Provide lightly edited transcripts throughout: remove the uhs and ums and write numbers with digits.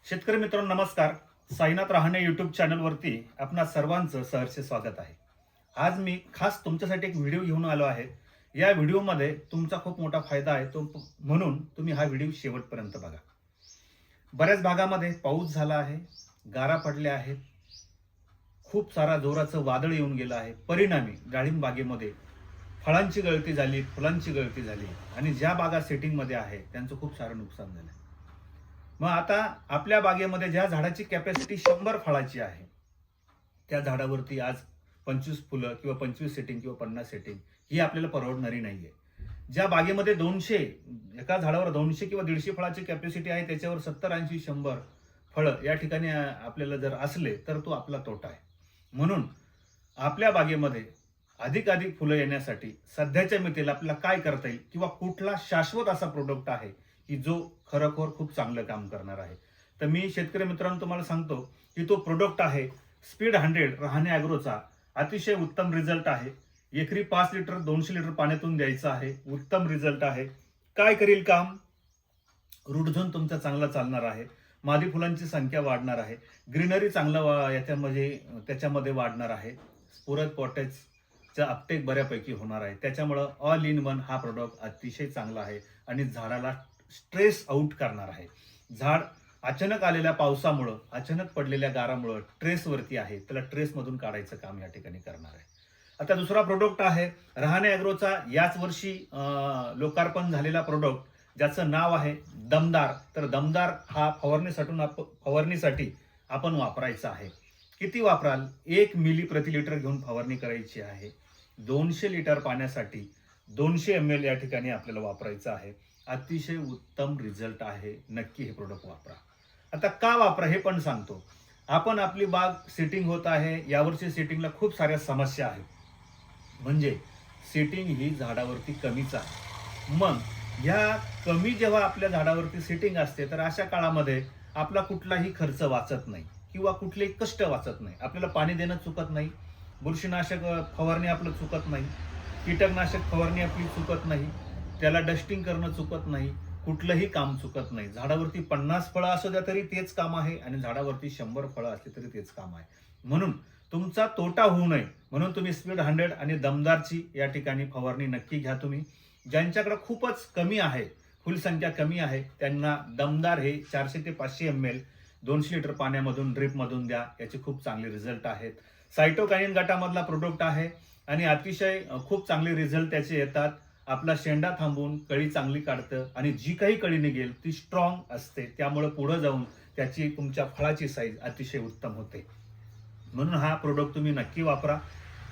शेतकरी मित्रांनो नमस्कार. साईनाथ रहाणे यूट्यूब चॅनलवरती आपणा सर्वांचं सहर्ष स्वागत आहे. आज मी खास तुमच्यासाठी एक व्हिडिओ घेऊन आलो आहे. या व्हिडिओमध्ये तुमचा खूप मोठा फायदा आहे म्हणून तुम्ही हा व्हिडिओ शेवटपर्यंत बघा. बऱ्याच भागामध्ये पाऊस झाला आहे, गारा पडल्या आहेत, खूप सारा जोराचं वादळ येऊन गेलं आहे. परिणामी डाळिंब बागेमध्ये फळांची गळती झाली, फुलांची गळती झाली आणि ज्या बागा सेटिंगमध्ये आहे त्यांचं खूप सारं नुकसान झालं. मग आता आपल्या बागेमध्ये ज्या झाडाची कॅपॅसिटी 100 फळाची आहे त्या झाडावरती आज 25 फुलं किंवा 25 सेटिंग किंवा 50 सेटिंग ही आपल्याला परवडणारी नाहीये. ज्या बागेमध्ये 200 एका झाडावर 200 किंवा 150 फळाची कॅपॅसिटी आहे त्याच्यावर 70 80 100 फळं या ठिकाणी आपल्याला जर असले तर तो आपला तोटा आहे. म्हणून आपल्या बागेमध्ये अधिकाधिक फुलं येण्यासाठी सध्याच्या मितीला आपल्याला काय करता येईल किंवा कुठला शाश्वत असा प्रोडक्ट आहे की जो खरोखर खूप चांगलं काम करणार आहे. तर मी शेतकरी मित्रांनो तुम्हाला सांगतो की तो प्रोडक्ट आहे स्पीड 100 रहाणे ॲग्रोचा. अतिशय उत्तम रिझल्ट आहे. एकरी 5 लिटर 200 लिटर पाण्यातून द्यायचं आहे. उत्तम रिझल्ट आहे. काय करील काम? रूट झोन तुमचा चांगला चालणार आहे. मादी फुलांची संख्या वाढणार आहे. ग्रीनरी चांगला त्याच्यामध्ये वाढणार आहे. स्फुरद पोटॅशचा अपटेक बऱ्यापैकी होणार आहे. त्याच्यामुळं ऑल इन वन हा प्रोडक्ट अतिशय चांगला आहे आणि झाडाला स्ट्रेस आउट करणार आहे. झाड अचानक आलेल्या पावसामुळं, अचानक पडलेल्या गारामुळं ट्रेसवरती आहे, त्याला ट्रेसमधून काढायचं काम या ठिकाणी करणार आहे. आता दुसरा प्रोडक्ट आहे रहाणे ॲग्रोचा याच वर्षी लोकार्पण झालेला प्रोडक्ट ज्याचं नाव आहे दमदार. तर दमदार हा फवारणीसाठी आपण वापरायचा आहे. किती वापराल? 1 मिली प्रति लिटर घेऊन फवारणी करायची आहे. 200 लिटर पाण्यासाठी 200 ml या ठिकाणी आपल्याला वापरायचं आहे. अतिशय उत्तम रिझल्ट आहे. नक्की हे प्रोडक्ट वापरा. आता का वापरा हे पण सांगतो. आपण आपली बाग सेटिंग होत आहे. यावर्षी सेटिंगला खूप साऱ्या समस्या आहेत. म्हणजे सेटिंग ही झाडावरती कमीच आहे. मग ह्या कमी जेव्हा आपल्या झाडावरती सेटिंग असते तर अशा काळामध्ये आपला कुठलाही खर्च वाचत नाही किंवा कुठलेही कष्ट वाचत नाही. आपल्याला पाणी देणं चुकत नाही, बुरशीनाशक फवारणी आपलं चुकत नाही, कीटकनाशक फवारणी आपली चुकत नाही, त्याला डस्टिंग करणं चुकत नाही, कुठलंही काम चुकत नाही. झाडावरती 50 फळं असू द्या तरी तेच काम आहे आणि झाडावरती 100 फळं असली तरी तेच काम आहे. म्हणून तुमचा तोटा होऊ नये म्हणून तुम्ही स्पीड 100 आणि दमदारची या ठिकाणी फवारणी नक्की घ्या. तुम्ही ज्यांच्याकडे खूपच कमी आहे, फुलसंख्या कमी आहे, त्यांना दमदार हे 400 ते 500 ml 200 लिटर पाण्यामधून ड्रिपमधून द्या. याचे खूप चांगले रिझल्ट आहेत. सायटोकायनिन गटामधला प्रोडक्ट आहे आणि अतिशय खूप चांगले रिझल्ट त्याचे येतात. आपला शेंडा थांबवून कळी चांगली काढतं आणि जी काही कळी निघेल ती स्ट्रॉंग असते. त्यामुळे पुढे जाऊन त्याची तुमच्या फळाची साईज अतिशय उत्तम होते. म्हणून हा प्रोडक्ट तुम्ही नक्की वापरा.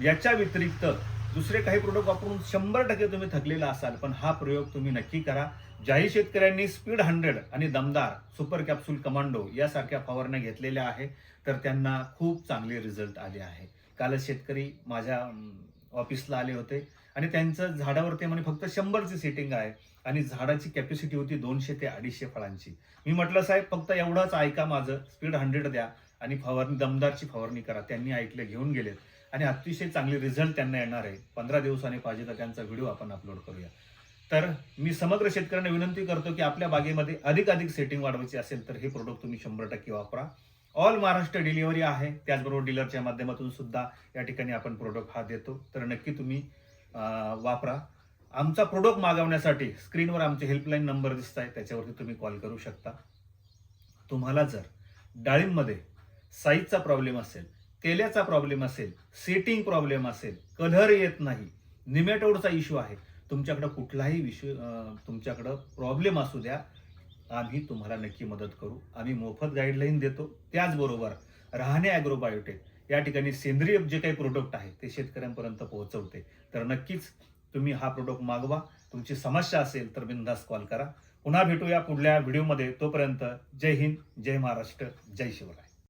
याच्या व्यतिरिक्त दुसरे काही प्रोडक्ट वापरून 100% तुम्ही थकलेला असाल, पण हा प्रयोग तुम्ही नक्की करा. ज्याही शेतकऱ्यांनी स्पीड 100 आणि दमदार, सुपर कॅप्सूल कमांडो यासारख्या फवारण्या घेतलेल्या आहे तर त्यांना खूप चांगले रिझल्ट आले आहे. कालच शेतकरी माझ्या ऑफिसला आले होते आणि त्यांचं झाडावरती म्हणे फक्त 100ची सेटिंग आहे आणि झाडाची कॅपॅसिटी होती 200 ते 250 फळांची. मी म्हटलं साहेब फक्त एवढंच ऐका माझं, स्पीड 100 द्या आणि फवारणी दमदारची फवारणी करा. त्यांनी ऐकले, घेऊन गेलेत आणि अतिशय चांगले रिझल्ट त्यांना येणार आहे. 15 दिवसांनी पाहिजे तर त्यांचा व्हिडिओ आपण अपलोड करूया. तर मी समग्र शेतकऱ्यांना विनंती करतो की आपल्या बागेमध्ये अधिकाधिक सेटिंग वाढवायची असेल तर हे प्रोडक्ट तुम्ही 100% वापरा. ऑल महाराष्ट्र डिलिव्हरी आहे. त्याचबरोबर डीलरच्या माध्यमातून सुद्धा या ठिकाणी आपण प्रोडक्ट हा देतो. तर नक्की तुम्ही वापरा. आमचा प्रोडक्ट मागवण्यासाठी स्क्रीनवर आमचे हेल्पलाईन नंबर दिसत आहे, त्याच्यावरती तुम्ही कॉल करू शकता. तुम्हाला जर डाळिंबमध्ये साईजचा प्रॉब्लेम असेल, तेल्याचा प्रॉब्लेम असेल, सेटिंग प्रॉब्लेम असेल, कलर येत नाही, निमॅटोडचा इश्यू आहे, तुमच्याकडे कुठलाही तुमच्याकडे प्रॉब्लेम असू द्या, आम्ही तुम्हाला नक्की मदत करू. आम्ही मोफत गाईडलाईन देतो. त्याचबरोबर रहाणे ॲग्रोबायोटेक या ठिकाणी सेंद्रिय जे काही प्रोडक्ट आहे ते शेतकऱ्यांपर्यंत पोहोचवते. तर नक्कीच तुम्ही हा प्रोडक्ट मागवा. तुमची समस्या असेल तर बिनधास्त कॉल करा. पुन्हा भेटूया पुढल्या व्हिडिओमध्ये. तोपर्यंत जय हिंद, जय महाराष्ट्र, जय शिवराय.